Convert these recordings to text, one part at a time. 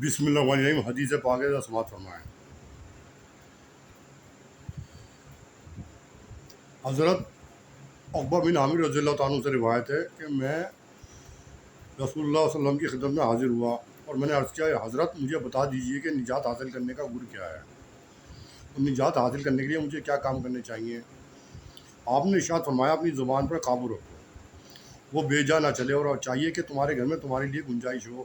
بسم اللہ الرحمن الرحیم۔ حدیث پاک کا سماعت فرمائیں۔ حضرت عقبہ بن عامر رضی اللہ تعالیٰ عنہ سے روایت ہے کہ میں رسول اللہ صلی اللہ علیہ وسلم کی خدمت میں حاضر ہوا اور میں نے عرض کیا، حضرت مجھے بتا دیجیے کہ نجات حاصل کرنے کا گر کیا ہے، اور نجات حاصل کرنے کے لیے مجھے کیا کام کرنے چاہیے۔ آپ نے ارشاد فرمایا، اپنی زبان پر قابو رکھو، وہ بے جا نہ چلے، اور چاہیے کہ تمہارے گھر میں تمہارے لیے گنجائش ہو،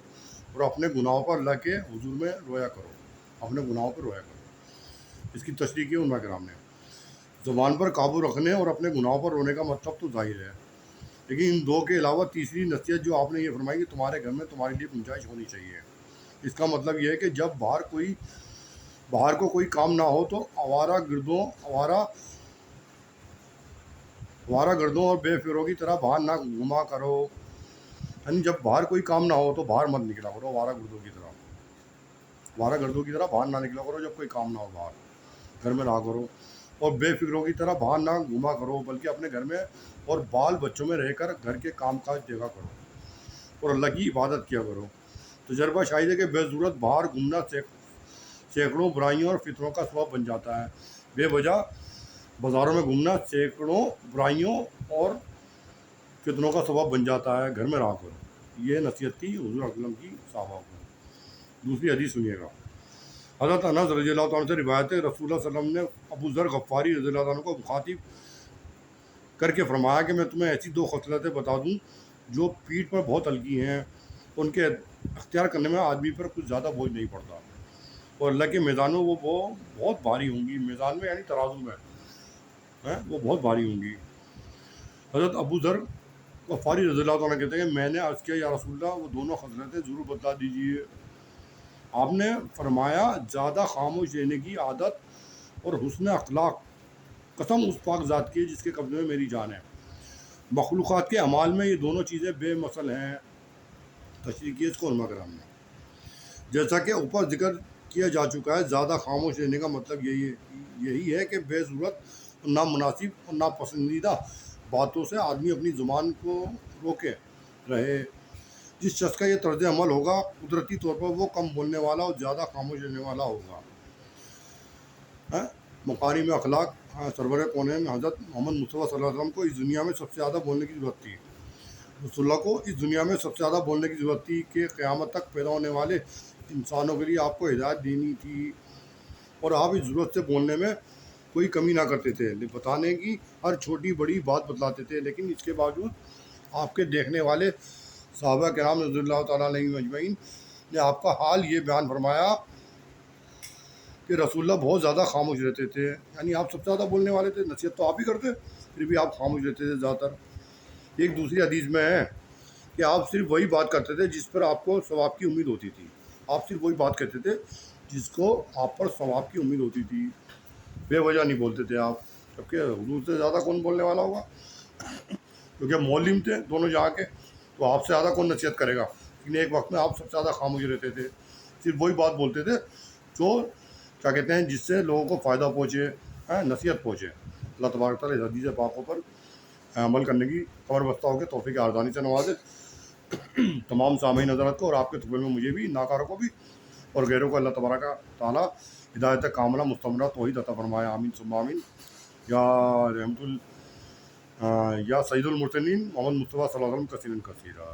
اور اپنے گناہوں پر اللہ کے حضور میں رویا کرو، اپنے گناہوں پر رویا کرو۔ اس کی تشریح کی علماء کرام نے۔ زبان پر قابو رکھنے اور اپنے گناہوں پر رونے کا مطلب تو ظاہر ہے، لیکن ان دو کے علاوہ تیسری نصیحت جو آپ نے یہ فرمائی کہ تمہارے گھر میں تمہارے لیے گنجائش ہونی چاہیے، اس کا مطلب یہ ہے کہ جب باہر کو کوئی کام نہ ہو تو آوارہ گردوں اور بے فکروں کی طرح باہر نہ گھوما کرو۔ یعنی جب باہر کوئی کام نہ ہو تو باہر مت نکلا کرو، آوارہ گردوں کی طرح باہر نہ نکلا کرو۔ جب کوئی کام نہ ہو باہر گھر میں رہا کرو، اور بے فکروں کی طرح باہر نہ گھوما کرو، بلکہ اپنے گھر میں اور بال بچوں میں رہ کر گھر کے کام کاج دیکھا کرو اور اللہ کی عبادت کیا کرو۔ تجربہ شاہد ہے کہ بے ضرورت باہر گھومنا سینکڑوں برائیوں اور فتنوں کا سبب بن جاتا ہے۔ بے وجہ بازاروں میں گھومنا سینکڑوں برائیوں اور فتنوں کا سبب بن جاتا ہے، گھر میں رہا کرو۔ یہ نصیحت تھی حضور صلی اللہ علیہ وسلم کی صحابہ کو۔ دوسری حدیث سنیے گا۔ حضرت انس رضی اللہ تعالیٰ عنہ سے روایت ہے، رسول اللہ صلی اللہ علیہ وسلم نے ابو ذر غفاری رضی اللہ عنہ کو مخاطب کر کے فرمایا کہ میں تمہیں ایسی دو خصلتیں بتا دوں جو پیٹھ پر بہت ہلکی ہیں، ان کے اختیار کرنے میں آدمی پر کچھ زیادہ بوجھ نہیں پڑتا، اور اللہ کے میدان میں وہ بہت بھاری ہوں گی۔ میدان میں یعنی ترازو میں وہ بہت بھاری ہوں گی۔ حضرت ابو ذر غفاری رضی اللہ عنہ کہتے ہیں کہ میں نے عرض کیا، یا رسول اللہ وہ دونوں خصلتیں ضرور بتلا دیجیے۔ آپ نے فرمایا، زیادہ خاموش رہنے کی عادت اور حسن اخلاق۔ قسم اس پاک ذات کی جس کے قبضے میں میری جان ہے، مخلوقات کے اعمال میں یہ دونوں چیزیں بے مثل ہیں۔ تشریح کی اس کو علماء کرام نے۔ جیسا کہ اوپر ذکر کیا جا چکا ہے، زیادہ خاموش رہنے کا مطلب یہی ہے کہ بے ضرورت اور نامناسب اور ناپسندیدہ باتوں سے آدمی اپنی زبان کو روکے رہے۔ جس شخص کا یہ طرز عمل ہوگا، قدرتی طور پر وہ کم بولنے والا اور زیادہ خاموش رہنے والا ہوگا۔ مکارم اخلاق سرور کونین حضرت محمد مصطفیٰ صلی اللہ علیہ وسلم کو اس دنیا میں سب سے زیادہ بولنے کی ضرورت تھی۔ رسول اللہ کو اس دنیا میں سب سے زیادہ بولنے کی ضرورت تھی کہ قیامت تک پیدا ہونے والے انسانوں کے لیے آپ کو ہدایت دینی تھی، اور آپ اس ضرورت سے بولنے میں کوئی کمی نہ کرتے تھے۔ بتانے کی ہر چھوٹی بڑی بات بتلاتے تھے، لیکن اس کے باوجود آپ کے دیکھنے والے صحابہ کرام رضی اللہ تعالیٰ علیہ اجمعین نے آپ کا حال یہ بیان فرمایا کہ رسول اللہ بہت زیادہ خاموش رہتے تھے، یعنی آپ سب سے زیادہ بولنے والے تھے، نصیحت تو آپ ہی کرتے، پھر بھی آپ خاموش رہتے تھے زیادہ تر۔ ایک دوسری حدیث میں ہے کہ آپ صرف وہی بات کرتے تھے جس پر آپ کو ثواب کی امید ہوتی تھی۔ آپ صرف وہی بات کرتے تھے جس کو آپ پر ثواب کی امید ہوتی تھی، بے وجہ نہیں بولتے تھے آپ، جبکہ حضور سے زیادہ کون بولنے والا ہوگا، کیونکہ معلم تھے دونوں جہاں کے، تو آپ سے زیادہ کون نصیحت کرے گا۔ لیکن ایک وقت میں آپ سب سے زیادہ خاموش رہتے تھے، صرف وہی بات بولتے تھے جو کیا کہتے ہیں جس سے لوگوں کو فائدہ پہنچے، نصیحت پہنچے۔ اللہ تبارک تعالیٰ اس حدیث پاکوں پر عمل کرنے کی کمر بستہ ہو کے توفیق ارزانی سے نوازے۔ تمام سامعین حضرات کو اور آپ کے طفل میں مجھے بھی، ناکاروں کو بھی اور غیروں کو اللہ تبارک تعالیٰ ہدایت کاملہ مستمرہ توحید عطا فرمائے۔ آمین ثم آمین۔ یا سید المرسلین محمد مصطفیٰ صلی اللہ علیہ وسلم کثیرا کثیرا۔